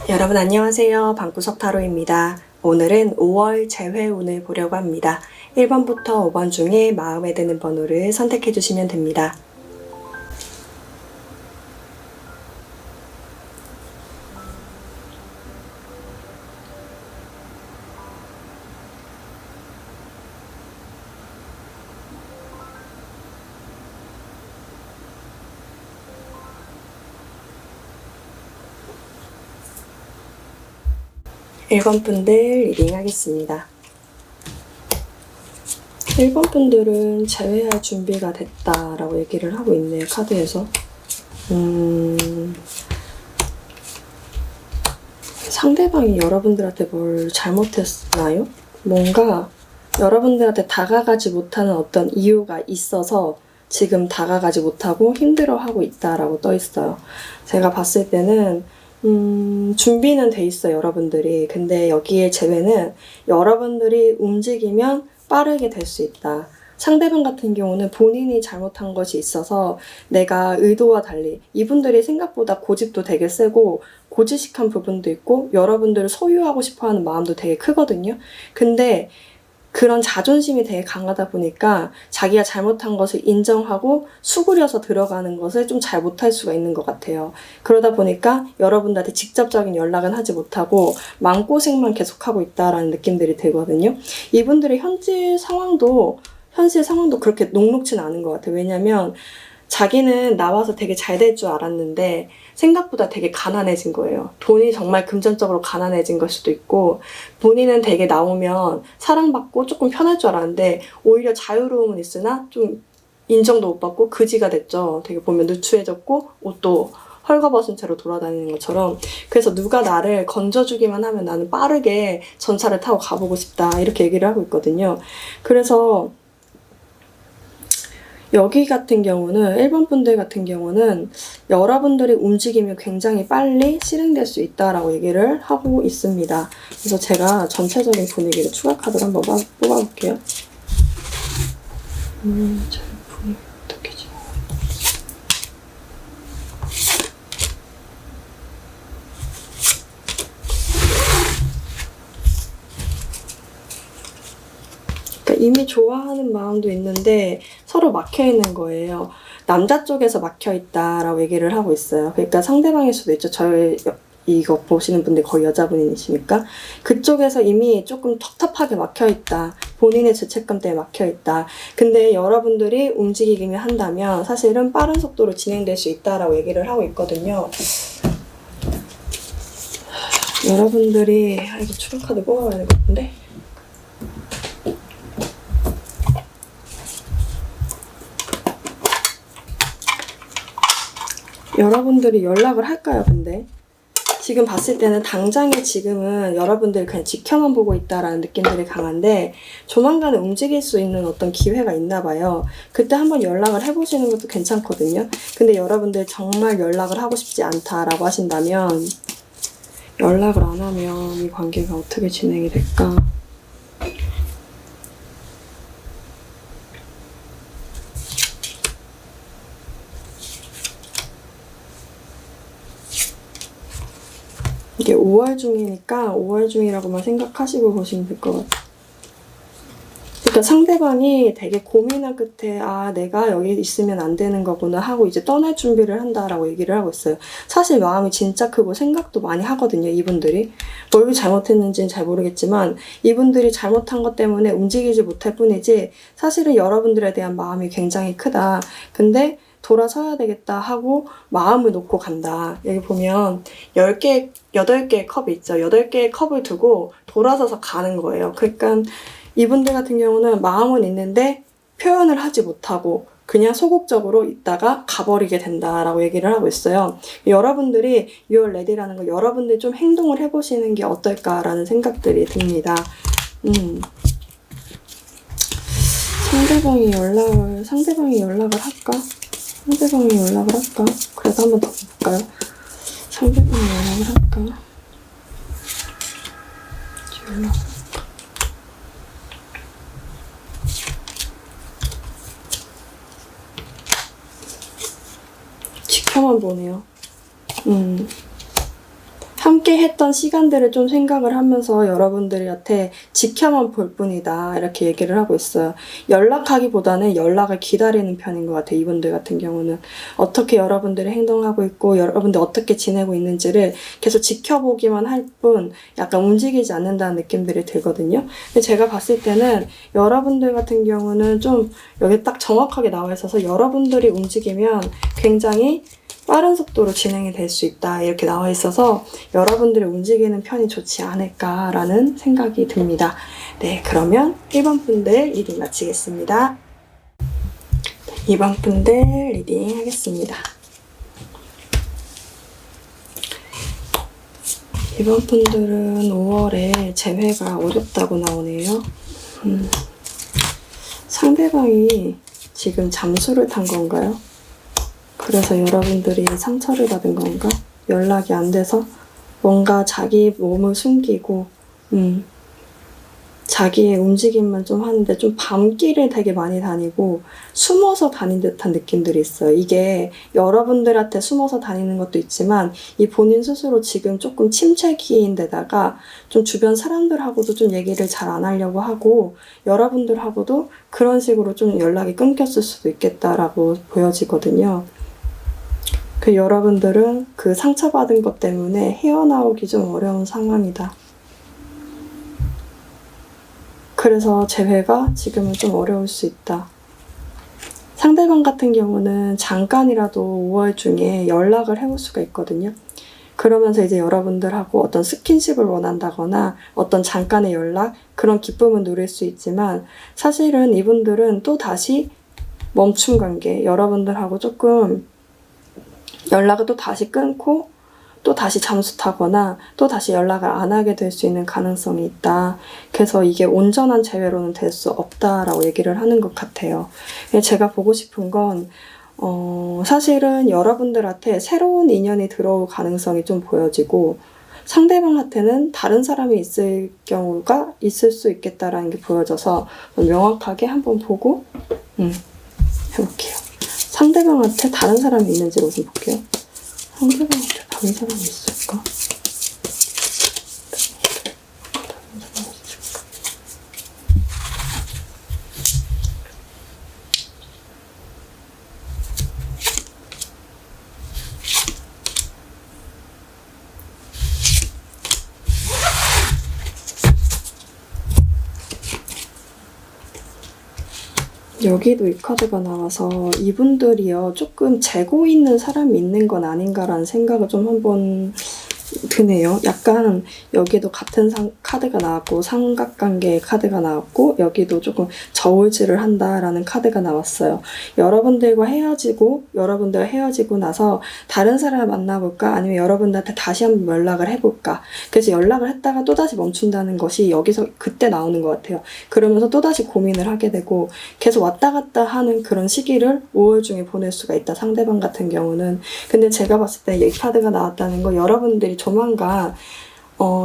여러분 안녕하세요. 방구석 타로입니다. 오늘은 5월 재회운을 보려고 합니다. 1번부터 5번 중에 마음에 드는 번호를 선택해 주시면 됩니다. 일 번 분들 리딩하겠습니다. 1번 분들은 재회할 준비가 됐다라고 얘기를 하고 있네요. 카드에서. 상대방이 여러분들한테 뭘 잘못했나요? 뭔가 여러분들한테 다가가지 못하는 어떤 이유가 있어서 지금 다가가지 못하고 힘들어하고 있다라고 떠 있어요. 제가 봤을 때는 준비는 돼 있어요, 여러분들이. 근데 여기에 재회는 여러분들이 움직이면 빠르게 될 수 있다. 상대방 같은 경우는 본인이 잘못한 것이 있어서 내가 의도와 달리 이분들이 생각보다 고집도 되게 세고 고지식한 부분도 있고 여러분들을 소유하고 싶어하는 마음도 되게 크거든요. 근데 그런 자존심이 되게 강하다 보니까 자기가 잘못한 것을 인정하고 수그려서 들어가는 것을 좀 잘 못할 수가 있는 것 같아요. 그러다 보니까 여러분들한테 직접적인 연락은 하지 못하고 마음고생만 계속하고 있다라는 느낌들이 들거든요. 이분들의 현실 상황도 그렇게 녹록진 않은 것 같아요. 왜냐면 자기는 나와서 되게 잘 될 줄 알았는데 생각보다 되게 가난해진 거예요. 돈이 정말 금전적으로 가난해진 걸 수도 있고 본인은 되게 나오면 사랑받고 조금 편할 줄 알았는데 오히려 자유로움은 있으나 좀 인정도 못 받고 그지가 됐죠. 되게 보면 누추해졌고 옷도 헐거벗은 채로 돌아다니는 것처럼. 그래서 누가 나를 건져주기만 하면 나는 빠르게 전차를 타고 가보고 싶다 이렇게 얘기를 하고 있거든요. 그래서 여기 같은 경우는 1번 분들 같은 경우는 여러분들이 움직이면 굉장히 빨리 실행될 수 있다라고 얘기를 하고 있습니다. 그래서 제가 전체적인 분위기를 추가 카드를 한번 뽑아볼게요. 제 분위기 어떻게 지? 이미 좋아하는 마음도 있는데 서로 막혀있는 거예요. 남자 쪽에서 막혀있다라고 얘기를 하고 있어요. 그러니까 상대방일 수도 있죠. 저희 이거 보시는 분들 거의 여자분이시니까 그쪽에서 이미 조금 텁텁하게 막혀있다. 본인의 죄책감 때문에 막혀있다. 근데 여러분들이 움직이기만 한다면 사실은 빠른 속도로 진행될 수 있다라고 얘기를 하고 있거든요. 여러분들이 이거 추가 카드 뽑아봐야 될 것 같은데 여러분들이 연락을 할까요, 근데? 지금 봤을 때는 당장에 지금은 여러분들이 그냥 지켜만 보고 있다라는 느낌들이 강한데 조만간에 움직일 수 있는 어떤 기회가 있나 봐요. 그때 한번 연락을 해보시는 것도 괜찮거든요. 근데 여러분들 정말 연락을 하고 싶지 않다라고 하신다면 연락을 안 하면 이 관계가 어떻게 진행이 될까? 이게 5월 중이니까 5월 중이라고만 생각하시고 보시면 될 것 같아요. 그러니까 상대방이 되게 고민한 끝에 내가 여기 있으면 안 되는 거구나 하고 이제 떠날 준비를 한다라고 얘기를 하고 있어요. 사실 마음이 진짜 크고 생각도 많이 하거든요, 이분들이. 뭘 잘못했는지는 잘 모르겠지만 이분들이 잘못한 것 때문에 움직이지 못할 뿐이지 사실은 여러분들에 대한 마음이 굉장히 크다. 근데 돌아서야 되겠다 하고 마음을 놓고 간다. 여기 보면 10개, 8개의 컵이 있죠. 8개의 컵을 두고 돌아서서 가는 거예요. 그러니까 이분들 같은 경우는 마음은 있는데 표현을 하지 못하고 그냥 소극적으로 있다가 가버리게 된다라고 얘기를 하고 있어요. 여러분들이 You're ready라는 거 여러분들이 좀 행동을 해보시는 게 어떨까라는 생각들이 듭니다. 상대방이 연락을 할까? 그래도 한 번 더 볼까요? 상대방이 연락을 할까? 지켜만 보네요. 함께 했던 시간들을 좀 생각을 하면서 여러분들한테 지켜만 볼 뿐이다. 이렇게 얘기를 하고 있어요. 연락하기보다는 연락을 기다리는 편인 것 같아요. 이분들 같은 경우는. 어떻게 여러분들이 행동하고 있고 여러분들 어떻게 지내고 있는지를 계속 지켜보기만 할 뿐 약간 움직이지 않는다는 느낌들이 들거든요. 근데 제가 봤을 때는 여러분들 같은 경우는 좀 여기 딱 정확하게 나와 있어서 여러분들이 움직이면 굉장히 빠른 속도로 진행이 될 수 있다 이렇게 나와 있어서 여러분들이 움직이는 편이 좋지 않을까라는 생각이 듭니다. 네, 그러면 1번 분들 리딩 마치겠습니다. 2번 분들 리딩 하겠습니다. 2번 분들은 5월에 재회가 어렵다고 나오네요. 상대방이 지금 잠수를 탄 건가요? 그래서 여러분들이 상처를 받은 건가? 연락이 안 돼서 뭔가 자기 몸을 숨기고 자기의 움직임만 좀 하는데 좀 밤길을 되게 많이 다니고 숨어서 다닌 듯한 느낌들이 있어요. 이게 여러분들한테 숨어서 다니는 것도 있지만 이 본인 스스로 지금 조금 침체기인데다가 좀 주변 사람들하고도 좀 얘기를 잘 안 하려고 하고 여러분들하고도 그런 식으로 좀 연락이 끊겼을 수도 있겠다라고 보여지거든요. 그 여러분들은 그 상처받은 것 때문에 헤어나오기 좀 어려운 상황이다. 그래서 재회가 지금은 좀 어려울 수 있다. 상대방 같은 경우는 잠깐이라도 5월 중에 연락을 해볼 수가 있거든요. 그러면서 이제 여러분들하고 어떤 스킨십을 원한다거나 어떤 잠깐의 연락, 그런 기쁨은 누릴 수 있지만 사실은 이분들은 또 다시 멈춘 관계, 여러분들하고 조금 연락을 또 다시 끊고 또 다시 잠수 타거나 또 다시 연락을 안 하게 될 수 있는 가능성이 있다. 그래서 이게 온전한 재회로는 될 수 없다라고 얘기를 하는 것 같아요. 제가 보고 싶은 건 사실은 여러분들한테 새로운 인연이 들어올 가능성이 좀 보여지고 상대방한테는 다른 사람이 있을 경우가 있을 수 있겠다라는 게 보여져서 명확하게 한번 보고 해볼게요. 상대방한테 다른 사람이 있는지 우선 볼게요. 상대방한테 다른 사람이 있을까? 여기도 이 카드가 나와서 이분들이요 조금 재고 있는 사람이 있는 건 아닌가라는 생각을 좀 한번 드네요. 약간 여기도 같은 카드가 나왔고 삼각관계의 카드가 나왔고 여기도 조금 저울질을 한다라는 카드가 나왔어요. 여러분들과 헤어지고 나서 다른 사람을 만나볼까 아니면 여러분들한테 다시 한번 연락을 해볼까. 그래서 연락을 했다가 또다시 멈춘다는 것이 여기서 그때 나오는 것 같아요. 그러면서 또다시 고민을 하게 되고 계속 왔다 갔다 하는 그런 시기를 5월 중에 보낼 수가 있다. 상대방 같은 경우는. 근데 제가 봤을 때 이 카드가 나왔다는 거 여러분들이 조만간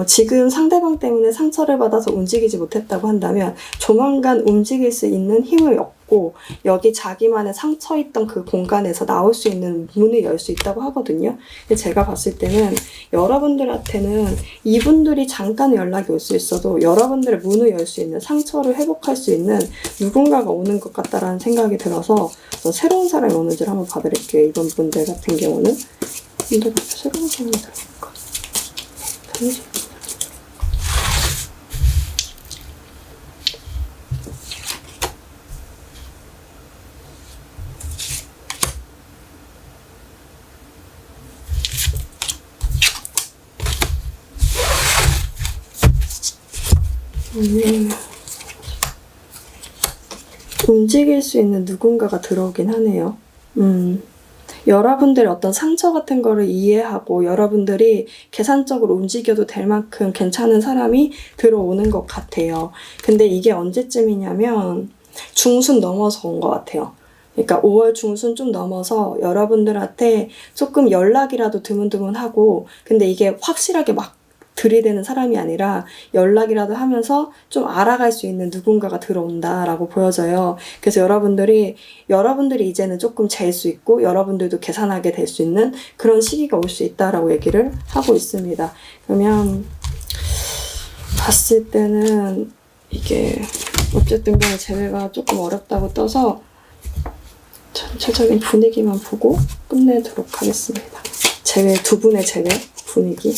지금 상대방 때문에 상처를 받아서 움직이지 못했다고 한다면 조만간 움직일 수 있는 힘을 얻고 여기 자기만의 상처 있던 그 공간에서 나올 수 있는 문을 열 수 있다고 하거든요. 근데 제가 봤을 때는 여러분들한테는 이분들이 잠깐 연락이 올 수 있어도 여러분들의 문을 열 수 있는 상처를 회복할 수 있는 누군가가 오는 것 같다라는 생각이 들어서 새로운 사람이 오는지를 한번 봐드릴게요. 이번 분들 같은 경우는 근데 새로운 사람이 들어올까? 움직일 수 있는 누군가가 들어오긴 하네요. 여러분들의 어떤 상처 같은 거를 이해하고 여러분들이 계산적으로 움직여도 될 만큼 괜찮은 사람이 들어오는 것 같아요. 근데 이게 언제쯤이냐면 중순 넘어서 온 것 같아요. 그러니까 5월 중순 좀 넘어서 여러분들한테 조금 연락이라도 드문드문하고 근데 이게 확실하게 막 들이대는 사람이 아니라 연락이라도 하면서 좀 알아갈 수 있는 누군가가 들어온다라고 보여져요. 그래서 여러분들이 이제는 조금 잴 수 있고 여러분들도 계산하게 될 수 있는 그런 시기가 올 수 있다라고 얘기를 하고 있습니다. 그러면 봤을 때는 이게 어쨌든 간에 재회가 조금 어렵다고 떠서 전체적인 분위기만 보고 끝내도록 하겠습니다. 재회, 두 분의 재회 분위기.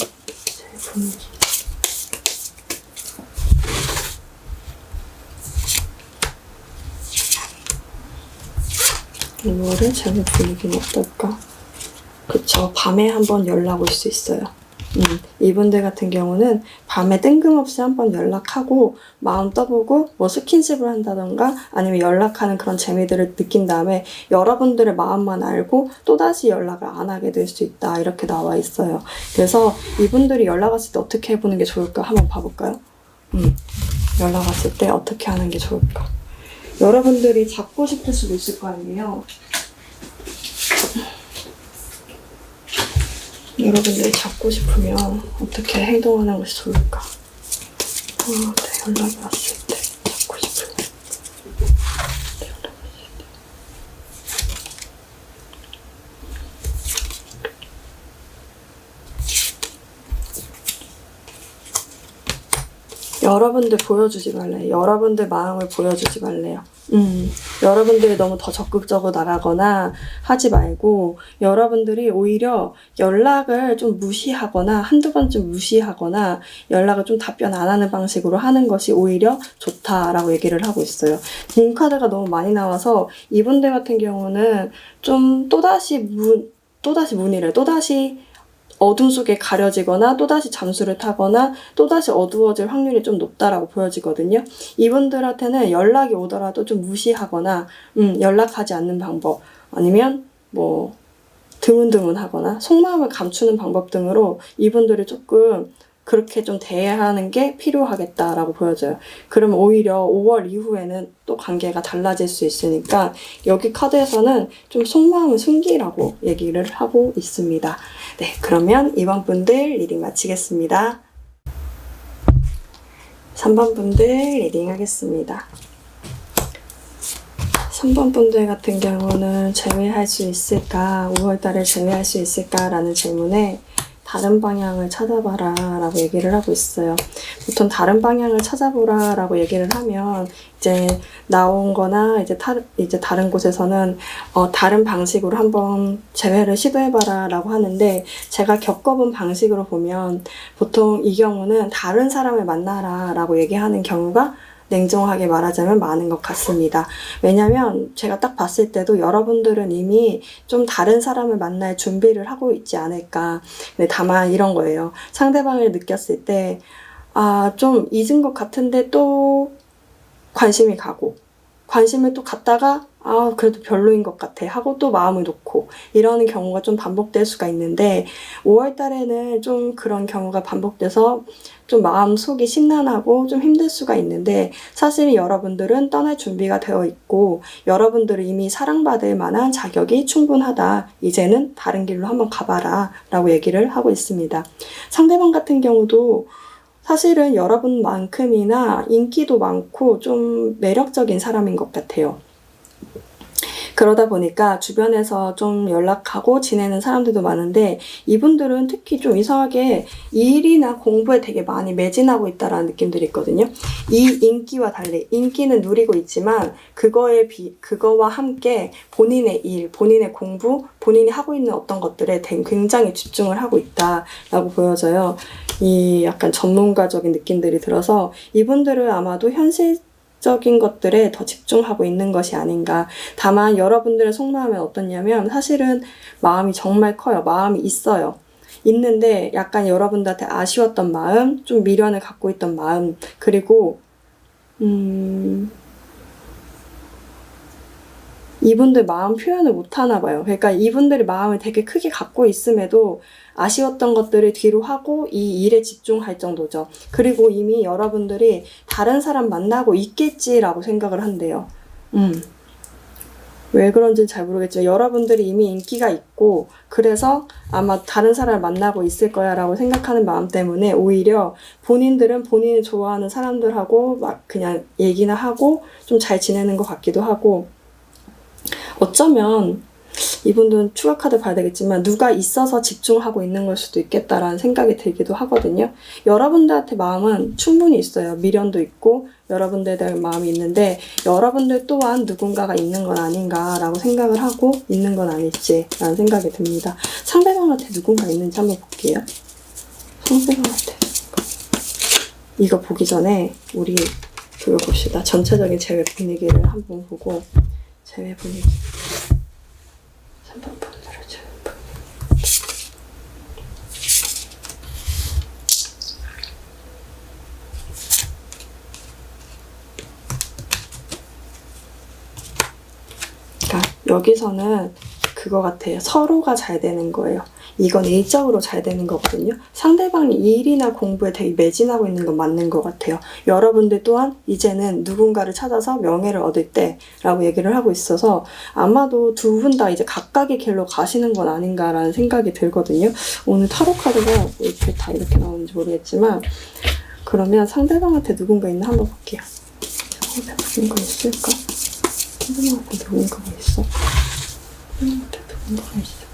오늘의 재회 분위기는 어떨까? 그쵸, 밤에 한번 연락 올 수 있어요. 이분들 같은 경우는 밤에 뜬금없이 한번 연락하고 마음 떠보고 뭐 스킨십을 한다던가 아니면 연락하는 그런 재미들을 느낀 다음에 여러분들의 마음만 알고 또다시 연락을 안 하게 될 수 있다, 이렇게 나와 있어요. 그래서 이분들이 연락 왔을 때 어떻게 해보는 게 좋을까 한번 봐볼까요? 연락 왔을 때 어떻게 하는 게 좋을까? 여러분들이 잡고 싶을 수도 있을 거 아니에요. 여러분들이 잡고 싶으면 어떻게 행동하는 것이 좋을까? 네, 연락이 왔을 때 잡고 싶으면 여러분들 보여주지 말래요. 여러분들 마음을 보여주지 말래요. 여러분들이 너무 더 적극적으로 나가거나 하지 말고 여러분들이 오히려 연락을 좀 무시하거나 한두 번쯤 무시하거나 연락을 좀 답변 안 하는 방식으로 하는 것이 오히려 좋다라고 얘기를 하고 있어요. 카드가 너무 많이 나와서 이분들 같은 경우는 좀 또다시 어둠 속에 가려지거나 또다시 잠수를 타거나 또다시 어두워질 확률이 좀 높다라고 보여지거든요. 이분들한테는 연락이 오더라도 좀 무시하거나 연락하지 않는 방법, 아니면 뭐 드문드문하거나 속마음을 감추는 방법 등으로 이분들이 조금 그렇게 좀 대해야 하는 게 필요하겠다라고 보여져요. 그러면 오히려 5월 이후에는 또 관계가 달라질 수 있으니까 여기 카드에서는 좀 속마음을 숨기라고 얘기를 하고 있습니다. 네, 그러면 2번 분들 리딩 마치겠습니다. 3번 분들 리딩 하겠습니다. 3번 분들 같은 경우는 재회할 수 있을까? 5월달에 재회할 수 있을까? 라는 질문에 다른 방향을 찾아봐라 라고 얘기를 하고 있어요. 보통 다른 방향을 찾아보라 라고 얘기를 하면 이제 나온 거나 이제 다른 곳에서는 다른 방식으로 한번 재회를 시도해봐라 라고 하는데, 제가 겪어본 방식으로 보면 보통 이 경우는 다른 사람을 만나라 라고 얘기하는 경우가 냉정하게 말하자면 많은 것 같습니다. 왜냐면 제가 딱 봤을 때도 여러분들은 이미 좀 다른 사람을 만날 준비를 하고 있지 않을까. 근데 다만 이런 거예요. 상대방을 느꼈을 때 좀 잊은 것 같은데 또 관심이 가고, 관심을 또 갖다가 그래도 별로인 것 같아 하고 또 마음을 놓고, 이러는 경우가 좀 반복될 수가 있는데 5월 달에는 좀 그런 경우가 반복돼서 좀 마음속이 심란하고 좀 힘들 수가 있는데, 사실 여러분들은 떠날 준비가 되어 있고 여러분들은 이미 사랑받을 만한 자격이 충분하다. 이제는 다른 길로 한번 가봐라 라고 얘기를 하고 있습니다. 상대방 같은 경우도 사실은 여러분만큼이나 인기도 많고 좀 매력적인 사람인 것 같아요. 그러다 보니까 주변에서 좀 연락하고 지내는 사람들도 많은데, 이분들은 특히 좀 이상하게 일이나 공부에 되게 많이 매진하고 있다라는 느낌들이 있거든요. 이 인기와 달리 인기는 누리고 있지만 그거와 함께 본인의 일, 본인의 공부, 본인이 하고 있는 어떤 것들에 굉장히 집중을 하고 있다라고 보여져요. 이 약간 전문가적인 느낌들이 들어서 이분들은 아마도 현실적인 것들에 더 집중하고 있는 것이 아닌가. 다만 여러분들의 속마음은 어떻냐면 사실은 마음이 정말 커요. 마음이 있어요. 있는데 약간 여러분들한테 아쉬웠던 마음, 좀 미련을 갖고 있던 마음, 그리고 이분들 마음 표현을 못하나 봐요. 그러니까 이분들이 마음을 되게 크게 갖고 있음에도 아쉬웠던 것들을 뒤로 하고 이 일에 집중할 정도죠. 그리고 이미 여러분들이 다른 사람 만나고 있겠지라고 생각을 한대요. 왜 그런지는 잘 모르겠지만 여러분들이 이미 인기가 있고 그래서 아마 다른 사람을 만나고 있을 거야 라고 생각하는 마음 때문에 오히려 본인들은 본인이 좋아하는 사람들하고 막 그냥 얘기나 하고 좀 잘 지내는 것 같기도 하고, 어쩌면 이분들은 추가 카드 봐야 되겠지만 누가 있어서 집중하고 있는 걸 수도 있겠다라는 생각이 들기도 하거든요. 여러분들한테 마음은 충분히 있어요. 미련도 있고 여러분들에 대한 마음이 있는데 여러분들 또한 누군가가 있는 건 아닌가라고 생각을 하고 있는 건 아닐지라는 생각이 듭니다. 상대방한테 누군가 있는지 한번 볼게요. 상대방한테 이거 보기 전에 우리 그거 봅시다. 전체적인 재회 분위기를 한번 보고, 재회 분위기 3번 분들을 재회 분위기. 그러니까 여기서는 그거 같아요. 서로가 잘 되는 거예요. 이건 일적으로 잘 되는 거거든요. 상대방이 일이나 공부에 되게 매진하고 있는 건 맞는 것 같아요. 여러분들 또한 이제는 누군가를 찾아서 명예를 얻을 때라고 얘기를 하고 있어서 아마도 두 분 다 이제 각각의 길로 가시는 건 아닌가라는 생각이 들거든요. 오늘 타로 카드가 왜 이렇게 다 이렇게 나오는지 모르겠지만, 그러면 상대방한테 누군가 있나 한번 볼게요. 상대방한테 누군가 있을까? 상대방한테 누군가가 있어? 상대방한테 누군가가 있을까?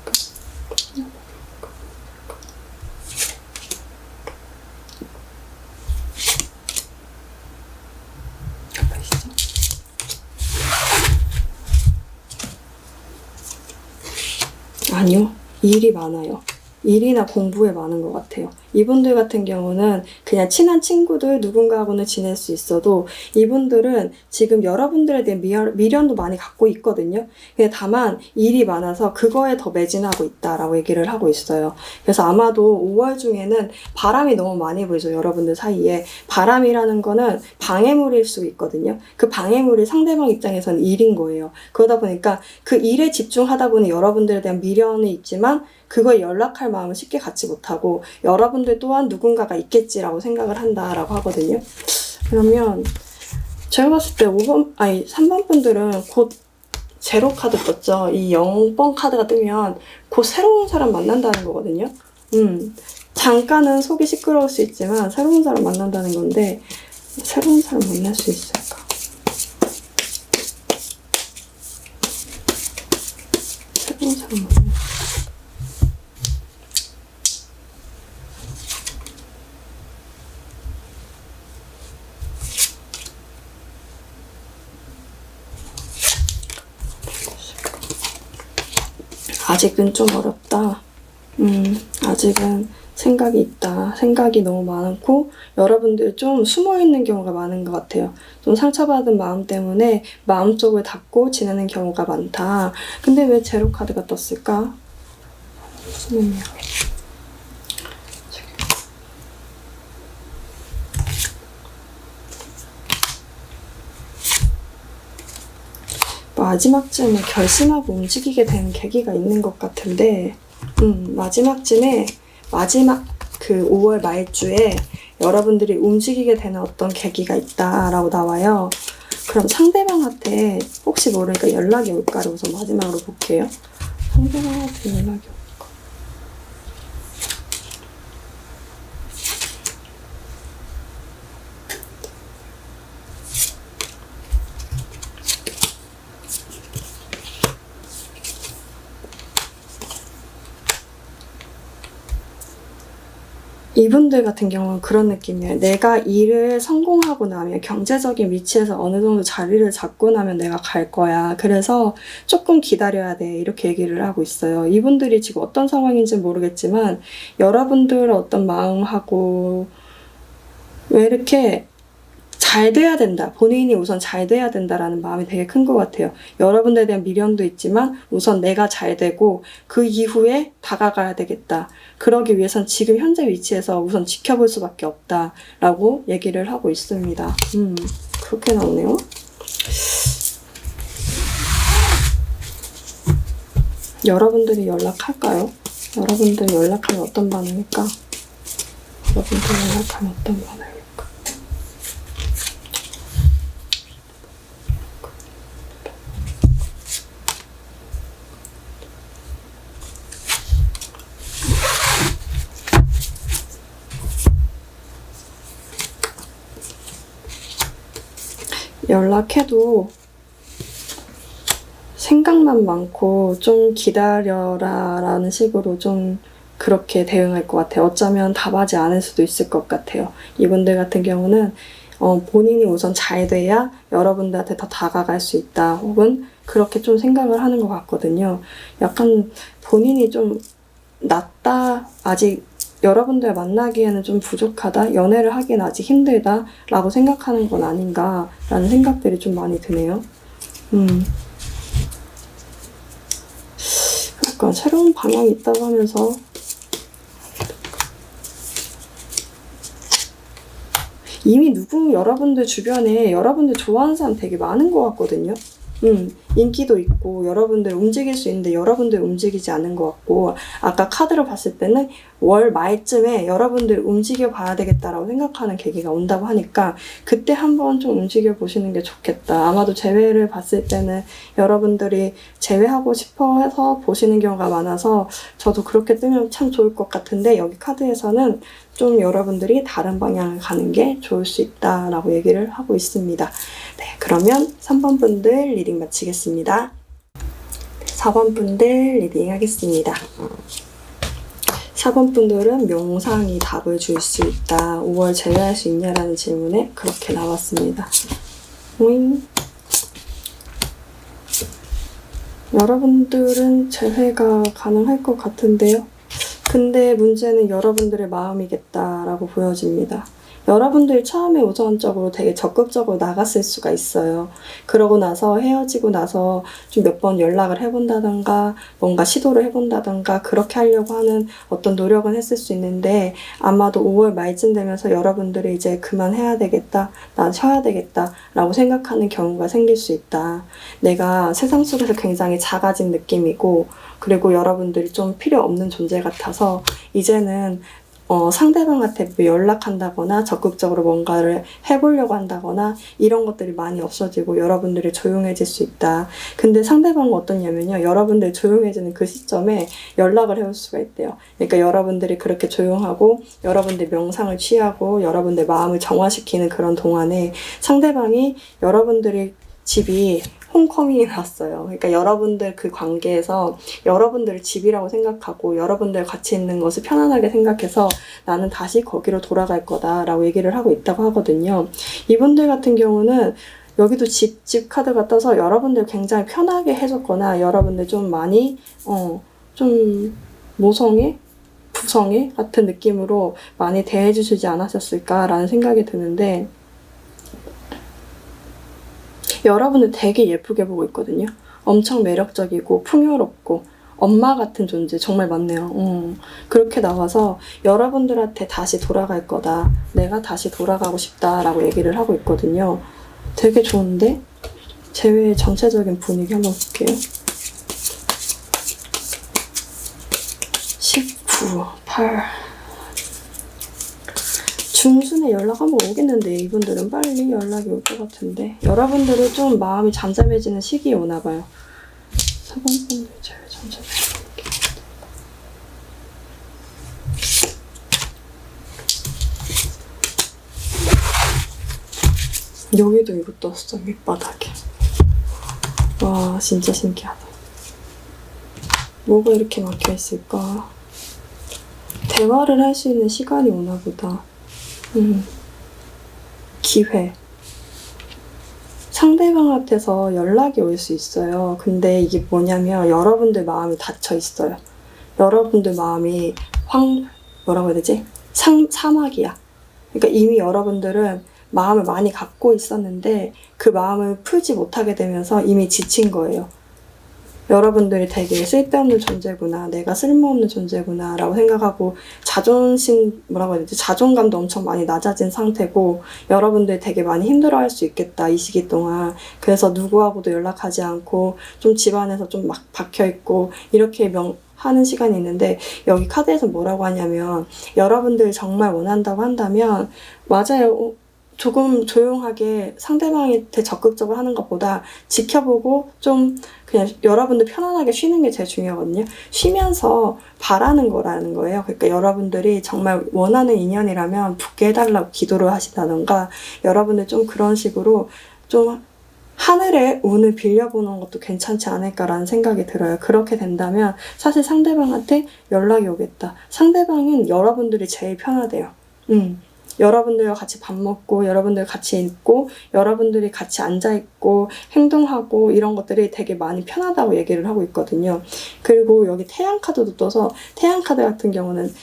아니요. 일이 많아요. 일이나 공부에 많은 것 같아요. 이분들 같은 경우는 그냥 친한 친구들 누군가하고는 지낼 수 있어도 이분들은 지금 여러분들에 대한 미련도 많이 갖고 있거든요. 근데 다만 일이 많아서 그거에 더 매진하고 있다라고 얘기를 하고 있어요. 그래서 아마도 5월 중에는 바람이 너무 많이 불죠. 여러분들 사이에. 바람이라는 거는 방해물일 수 있거든요. 그 방해물이 상대방 입장에서는 일인 거예요. 그러다 보니까 그 일에 집중하다 보니 여러분들에 대한 미련이 있지만 그거에 연락할 마음을 쉽게 갖지 못하고 여러분들 또한 누군가가 있겠지라고 생각을 한다라고 하거든요. 그러면 제가 봤을 때 3번 분들은 곧 제로 카드 떴죠. 이 0번 카드가 뜨면 곧 새로운 사람 만난다는 거거든요. 잠깐은 속이 시끄러울 수 있지만 새로운 사람 만난다는 건데, 새로운 사람 만날 수 있을까? 새로운 사람 만날 수 있을까? 아직은 좀 어렵다. 아직은 생각이 있다. 생각이 너무 많고 여러분들 좀 숨어있는 경우가 많은 것 같아요. 좀 상처받은 마음 때문에 마음속을 닫고 지내는 경우가 많다. 근데 왜 제로 카드가 떴을까? 무슨 의미야? 마지막쯤에 결심하고 움직이게 되는 계기가 있는 것 같은데, 마지막쯤에 마지막 그 5월 말주에 여러분들이 움직이게 되는 어떤 계기가 있다라고 나와요. 그럼 상대방한테 혹시 모르니까 연락이 올까를 우선 마지막으로 볼게요. 상대방한테 연락이 올까? 이분들 같은 경우는 그런 느낌이에요. 내가 일을 성공하고 나면 경제적인 위치에서 어느 정도 자리를 잡고 나면 내가 갈 거야. 그래서 조금 기다려야 돼. 이렇게 얘기를 하고 있어요. 이분들이 지금 어떤 상황인지는 모르겠지만 여러분들의 어떤 마음하고 왜 이렇게 잘 돼야 된다. 본인이 우선 잘 돼야 된다라는 마음이 되게 큰 것 같아요. 여러분들에 대한 미련도 있지만 우선 내가 잘 되고 그 이후에 다가가야 되겠다. 그러기 위해선 지금 현재 위치에서 우선 지켜볼 수밖에 없다라고 얘기를 하고 있습니다. 그렇게 나오네요. 여러분들이 연락할까요? 여러분들이 연락하면 어떤 반응일까? 여러분들이 연락하면 어떤 반응일까? 연락해도 생각만 많고 좀 기다려라 라는 식으로 좀 그렇게 대응할 것 같아요. 어쩌면 답하지 않을 수도 있을 것 같아요. 이분들 같은 경우는 본인이 우선 잘 돼야 여러분들한테 더 다가갈 수 있다. 혹은 그렇게 좀 생각을 하는 것 같거든요. 약간 본인이 좀 낫다, 아직 여러분들 만나기에는 좀 부족하다, 연애를 하기엔 아직 힘들다 라고 생각하는 건 아닌가 라는 생각들이 좀 많이 드네요. 그러니까 새로운 방향이 있다고 하면서 이미 여러분들 주변에 여러분들 좋아하는 사람 되게 많은 것 같거든요. 인기도 있고 여러분들 움직일 수 있는데 여러분들 움직이지 않는 것 같고, 아까 카드로 봤을 때는 월 말쯤에 여러분들 움직여 봐야 되겠다라고 생각하는 계기가 온다고 하니까 그때 한번 좀 움직여 보시는 게 좋겠다. 아마도 재회를 봤을 때는 여러분들이 재회하고 싶어 해서 보시는 경우가 많아서 저도 그렇게 뜨면 참 좋을 것 같은데, 여기 카드에서는 좀 여러분들이 다른 방향을 가는 게 좋을 수 있다라고 얘기를 하고 있습니다. 네, 그러면 3번 분들 리딩 마치겠습니다. 4번 분들 리딩 하겠습니다. 4번 분들은 명상이 답을 줄 수 있다. 5월 제외할 수 있냐라는 질문에 그렇게 나왔습니다. 여러분들은 재회가 가능할 것 같은데요. 근데 문제는 여러분들의 마음이겠다라고 보여집니다. 여러분들이 처음에 우선적으로 되게 적극적으로 나갔을 수가 있어요. 그러고 나서 헤어지고 나서 좀 몇 번 연락을 해본다던가 뭔가 시도를 해본다던가 그렇게 하려고 하는 어떤 노력은 했을 수 있는데, 아마도 5월 말쯤 되면서 여러분들이 이제 그만해야 되겠다, 난 쉬어야 되겠다 라고 생각하는 경우가 생길 수 있다. 내가 세상 속에서 굉장히 작아진 느낌이고, 그리고 여러분들이 좀 필요 없는 존재 같아서 이제는 상대방한테 연락한다거나 적극적으로 뭔가를 해보려고 한다거나 이런 것들이 많이 없어지고 여러분들이 조용해질 수 있다. 근데 상대방은 어떠냐면요, 여러분들이 조용해지는 그 시점에 연락을 해올 수가 있대요. 그러니까 여러분들이 그렇게 조용하고 여러분들 명상을 취하고 여러분들 마음을 정화시키는 그런 동안에 상대방이 여러분들이 집이 홈커밍이 났어요. 그러니까 여러분들 그 관계에서 여러분들을 집이라고 생각하고 여러분들 같이 있는 것을 편안하게 생각해서 나는 다시 거기로 돌아갈 거다라고 얘기를 하고 있다고 하거든요. 이분들 같은 경우는 여기도 집 카드가 떠서 여러분들 굉장히 편하게 해줬거나 여러분들 좀 많이 좀 모성애? 부성애? 같은 느낌으로 많이 대해주시지 않았었을까라는 생각이 드는데, 여러분을 되게 예쁘게 보고 있거든요. 엄청 매력적이고 풍요롭고 엄마 같은 존재 정말 많네요. 그렇게 나와서 여러분들한테 다시 돌아갈 거다, 내가 다시 돌아가고 싶다라고 얘기를 하고 있거든요. 되게 좋은데? 재회의 전체적인 분위기 한번 볼게요. 19, 8 중순에 연락 한번 오겠는데 이분들은 빨리 연락이 올 것 같은데, 여러분들은 좀 마음이 잠잠해지는 시기에 오나 봐요. 4번 분들 제일 잠잠해질게. 여기도 이거 떴어, 밑바닥에. 와, 진짜 신기하다. 뭐가 이렇게 막혀있을까? 대화를 할 수 있는 시간이 오나 보다. 기회. 상대방한테서 연락이 올 수 있어요. 근데 이게 뭐냐면 여러분들 마음이 닫혀 있어요. 여러분들 마음이 뭐라고 해야 되지? 사막이야. 그러니까 이미 여러분들은 마음을 많이 갖고 있었는데 그 마음을 풀지 못하게 되면서 이미 지친 거예요. 여러분들이 되게 쓸데없는 존재구나, 내가 쓸모없는 존재구나 라고 생각하고 뭐라고 해야 되지? 자존감도 엄청 많이 낮아진 상태고 여러분들이 되게 많이 힘들어할 수 있겠다, 이 시기 동안. 그래서 누구하고도 연락하지 않고 좀 집안에서 좀 막 박혀있고 이렇게 하는 시간이 있는데, 여기 카드에서 뭐라고 하냐면 여러분들이 정말 원한다고 한다면, 맞아요, 조금 조용하게 상대방한테 적극적으로 하는 것보다 지켜보고 좀 그냥 여러분들 편안하게 쉬는 게 제일 중요하거든요. 쉬면서 바라는 거라는 거예요. 그러니까 여러분들이 정말 원하는 인연이라면 붙게 해달라고 기도를 하시다던가, 여러분들 좀 그런 식으로 좀 하늘의 운을 빌려보는 것도 괜찮지 않을까라는 생각이 들어요. 그렇게 된다면 사실 상대방한테 연락이 오겠다. 상대방은 여러분들이 제일 편하대요. 여러분들과 같이 밥 먹고, 여러분들 같이 있고, 여러분들이 같이 앉아있고, 행동하고, 이런 것들이 되게 많이 편하다고 얘기를 하고 있거든요. 그리고 여기 태양카드도 떠서, 태양카드 같은 경우는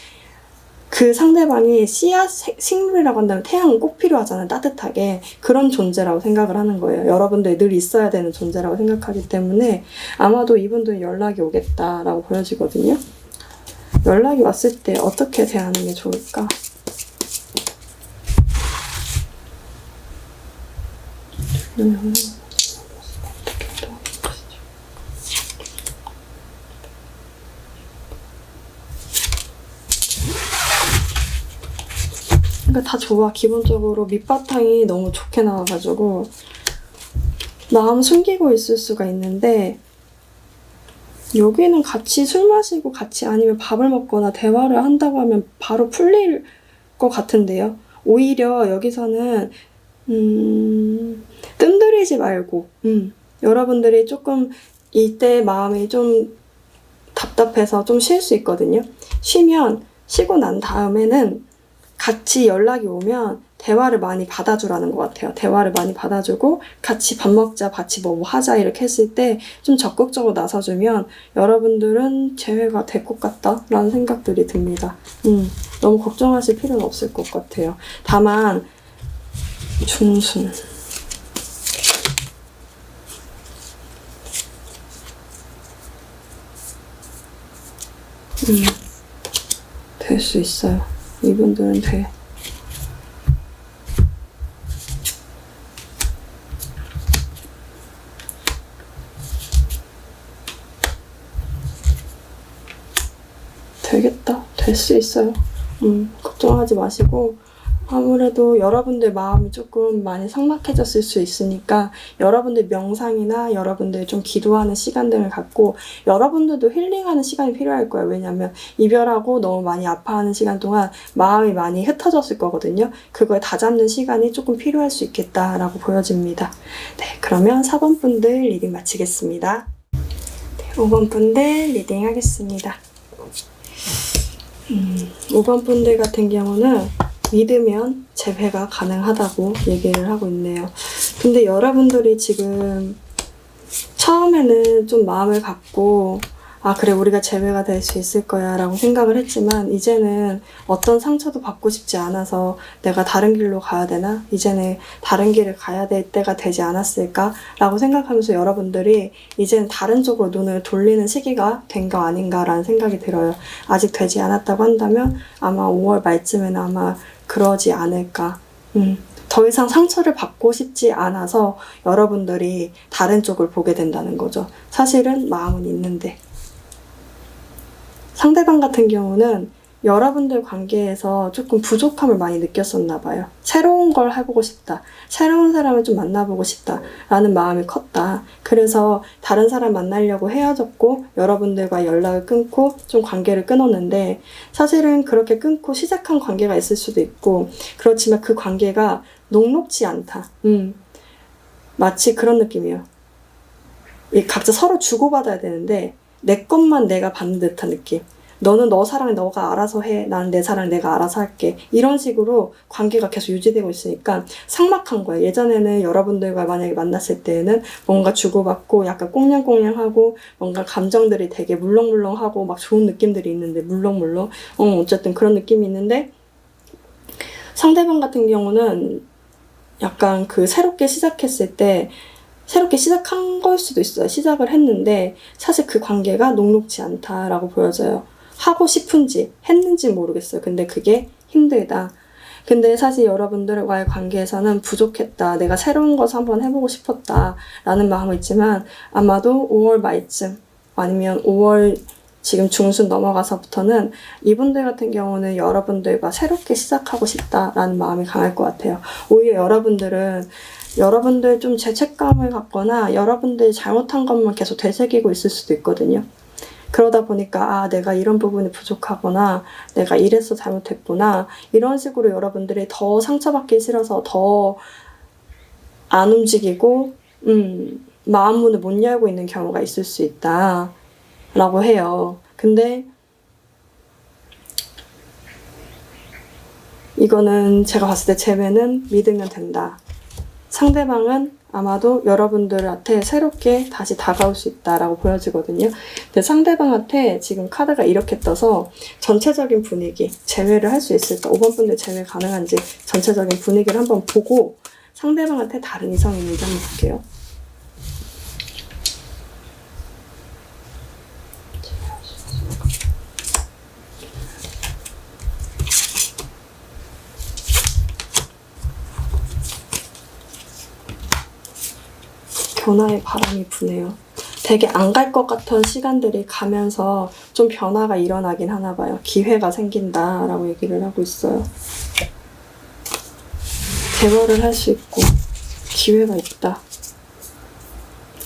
그 상대방이 씨앗 식물이라고 한다면 태양은 꼭 필요하잖아요. 따뜻하게. 그런 존재라고 생각을 하는 거예요. 여러분들이 늘 있어야 되는 존재라고 생각하기 때문에 아마도 이분들은 연락이 오겠다라고 보여지거든요. 연락이 왔을 때 어떻게 대하는 게 좋을까? 그러니까 다 좋아. 기본적으로 밑바탕이 너무 좋게 나와가지고 마음 숨기고 있을 수가 있는데 여기는 같이 술 마시고 같이 아니면 밥을 먹거나 대화를 한다고 하면 바로 풀릴 것 같은데요. 오히려 여기서는 뜸들이지 말고 여러분들이 조금 이때 마음이 좀 답답해서 좀 쉴 수 있거든요. 쉬고 난 다음에는 같이 연락이 오면 대화를 많이 받아주라는 것 같아요. 대화를 많이 받아주고 같이 밥 먹자, 같이 뭐 하자 이렇게 했을 때 좀 적극적으로 나서주면 여러분들은 재회가 될 것 같다라는 생각들이 듭니다. 너무 걱정하실 필요는 없을 것 같아요. 다만 중순 될 수 있어요. 이분들은 돼. 되겠다. 될 수 있어요. 걱정하지 마시고 아무래도 여러분들 마음이 조금 많이 삭막해졌을 수 있으니까 여러분들 명상이나 여러분들 좀 기도하는 시간들을 갖고 여러분들도 힐링하는 시간이 필요할 거예요. 왜냐하면 이별하고 너무 많이 아파하는 시간 동안 마음이 많이 흩어졌을 거거든요. 그걸 다잡는 시간이 조금 필요할 수 있겠다라고 보여집니다. 네, 그러면 4번 분들 리딩 마치겠습니다. 네, 5번 분들 리딩 하겠습니다. 5번 분들 같은 경우는 믿으면 재회가 가능하다고 얘기를 하고 있네요. 근데 여러분들이 지금 처음에는 좀 마음을 갖고 아 그래 우리가 재회가 될 수 있을 거야 라고 생각을 했지만 이제는 어떤 상처도 받고 싶지 않아서 내가 다른 길로 가야 되나? 이제는 다른 길을 가야 될 때가 되지 않았을까? 라고 생각하면서 여러분들이 이제는 다른 쪽으로 눈을 돌리는 시기가 된 거 아닌가라는 생각이 들어요. 아직 되지 않았다고 한다면 아마 5월 말쯤에는 아마 그러지 않을까. 더 이상 상처를 받고 싶지 않아서 여러분들이 다른 쪽을 보게 된다는 거죠. 사실은 마음은 있는데. 상대방 같은 경우는 여러분들 관계에서 조금 부족함을 많이 느꼈었나 봐요. 새로운 걸 해보고 싶다. 새로운 사람을 좀 만나보고 싶다. 라는 마음이 컸다. 그래서 다른 사람 만나려고 헤어졌고 여러분들과 연락을 끊고 좀 관계를 끊었는데 사실은 그렇게 끊고 시작한 관계가 있을 수도 있고 그렇지만 그 관계가 녹록지 않다. 마치 그런 느낌이에요. 각자 서로 주고받아야 되는데 내 것만 내가 받는 듯한 느낌. 너는 너 사랑 너가 알아서 해. 나는 내 사랑 내가 알아서 할게. 이런 식으로 관계가 계속 유지되고 있으니까 삭막한 거예요. 예전에는 여러분들과 만약에 만났을 때는 뭔가 주고받고 약간 꽁냥꽁냥하고 뭔가 감정들이 되게 물렁물렁하고 막 좋은 느낌들이 있는데 물렁물렁 어쨌든 그런 느낌이 있는데 상대방 같은 경우는 약간 그 새롭게 시작했을 때 새롭게 시작한 걸 수도 있어요. 시작을 했는데 사실 그 관계가 녹록지 않다라고 보여져요. 하고 싶은지 했는지 모르겠어요. 근데 그게 힘들다. 근데 사실 여러분들과의 관계에서는 부족했다. 내가 새로운 것을 한번 해보고 싶었다. 라는 마음은 있지만 아마도 5월 말쯤 아니면 5월 지금 중순 넘어가서부터는 이분들 같은 경우는 여러분들과 새롭게 시작하고 싶다라는 마음이 강할 것 같아요. 오히려 여러분들 좀 죄책감을 갖거나 여러분들이 잘못한 것만 계속 되새기고 있을 수도 있거든요. 그러다 보니까 아 내가 이런 부분이 부족하구나 내가 이래서 잘못했구나 이런 식으로 여러분들이 더 상처받기 싫어서 더 안 움직이고 마음 문을 못 열고 있는 경우가 있을 수 있다 라고 해요. 근데 이거는 제가 봤을 때 재회는 믿으면 된다. 상대방은 아마도 여러분들한테 새롭게 다시 다가올 수 있다라고 보여지거든요. 근데 상대방한테 지금 카드가 이렇게 떠서 전체적인 분위기, 재회를 할 수 있을까? 5번 분들 재회 가능한지 전체적인 분위기를 한번 보고 상대방한테 다른 이성이 있는지 한번 볼게요. 변화의 바람이 부네요. 되게 안 갈 것 같은 시간들이 가면서 좀 변화가 일어나긴 하나 봐요. 기회가 생긴다라고 얘기를 하고 있어요. 대화를 할 수 있고 기회가 있다.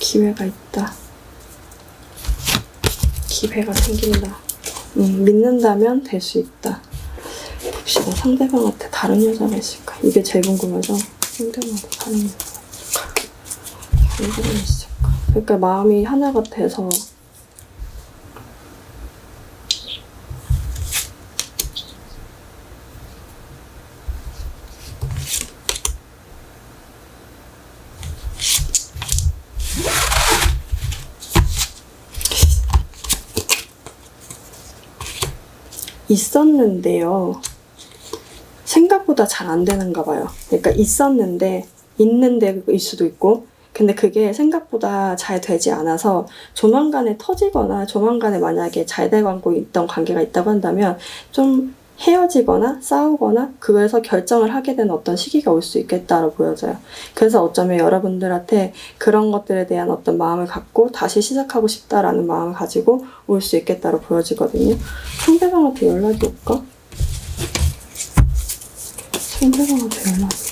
기회가 있다. 기회가 생긴다. 믿는다면 될 수 있다. 봅시다. 상대방한테 다른 여자가 있을까? 이게 제일 궁금하죠? 상대방한테 다른 여자가 있을까? 그러니까 마음이 하나가 돼서 있었는데요. 생각보다 잘 안 되는가 봐요. 그러니까 있었는데 있는데일 수도 있고 근데 그게 생각보다 잘 되지 않아서 조만간에 터지거나 조만간에 만약에 잘 돼가고 있던 관계가 있다고 한다면 좀 헤어지거나 싸우거나 그거에서 결정을 하게 된 어떤 시기가 올 수 있겠다고 보여져요. 그래서 어쩌면 여러분들한테 그런 것들에 대한 어떤 마음을 갖고 다시 시작하고 싶다라는 마음을 가지고 올 수 있겠다고 보여지거든요. 상대방한테 연락이 올까? 상대방한테 연락이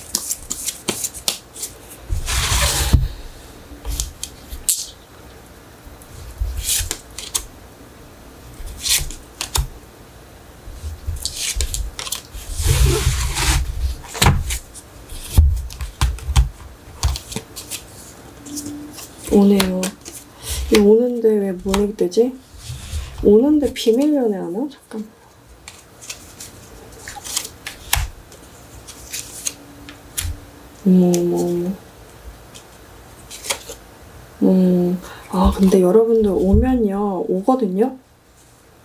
오네요. 이거 오는데 왜 못 읽되지? 오는데 비밀 연애하나? 잠깐만. 아, 근데 여러분들 오면요, 오거든요?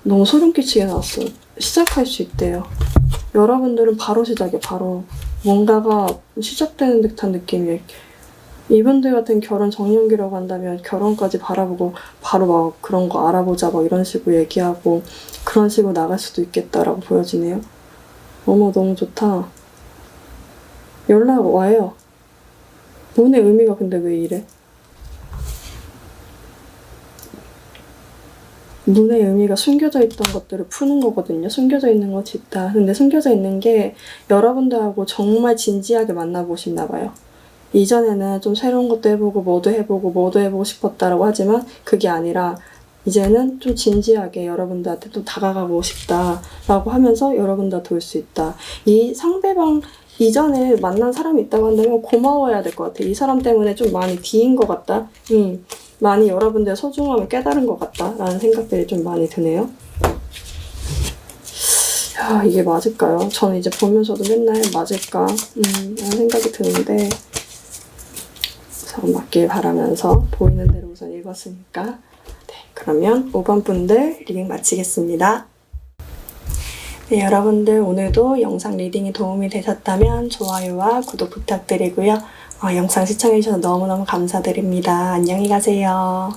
너무 소름 끼치게 나왔어요. 시작할 수 있대요. 여러분들은 바로 시작해, 바로. 뭔가가 시작되는 듯한 느낌이에요. 이분들 같은 결혼 정년기라고 한다면 결혼까지 바라보고 바로 막 그런 거 알아보자 막 이런 식으로 얘기하고 그런 식으로 나갈 수도 있겠다라고 보여지네요. 어머, 너무 좋다. 연락 와요. 문의 의미가 근데 왜 이래? 문의 의미가 숨겨져 있던 것들을 푸는 거거든요. 숨겨져 있는 것이 있다. 근데 숨겨져 있는 게 여러분들하고 정말 진지하게 만나보셨나 봐요. 이전에는 좀 새로운 것도 해보고 뭐도 해보고 싶었다라고 하지만 그게 아니라 이제는 좀 진지하게 여러분들한테 또 다가가고 싶다라고 하면서 여러분들한테 올 수 있다. 이 상대방 이전에 만난 사람이 있다고 한다면 고마워해야 될 것 같아. 이 사람 때문에 좀 많이 뒤인 것 같다. 많이 여러분들의 소중함을 깨달은 것 같다라는 생각들이 좀 많이 드네요. 야, 이게 맞을까요? 저는 이제 보면서도 맨날 맞을까? 라는 생각이 드는데 우선 맞길 바라면서 보이는 대로 우선 읽었으니까 네, 그러면 5번 분들 리딩 마치겠습니다. 네, 여러분들 오늘도 영상 리딩이 도움이 되셨다면 좋아요와 구독 부탁드리고요. 영상 시청해주셔서 너무너무 감사드립니다. 안녕히 가세요.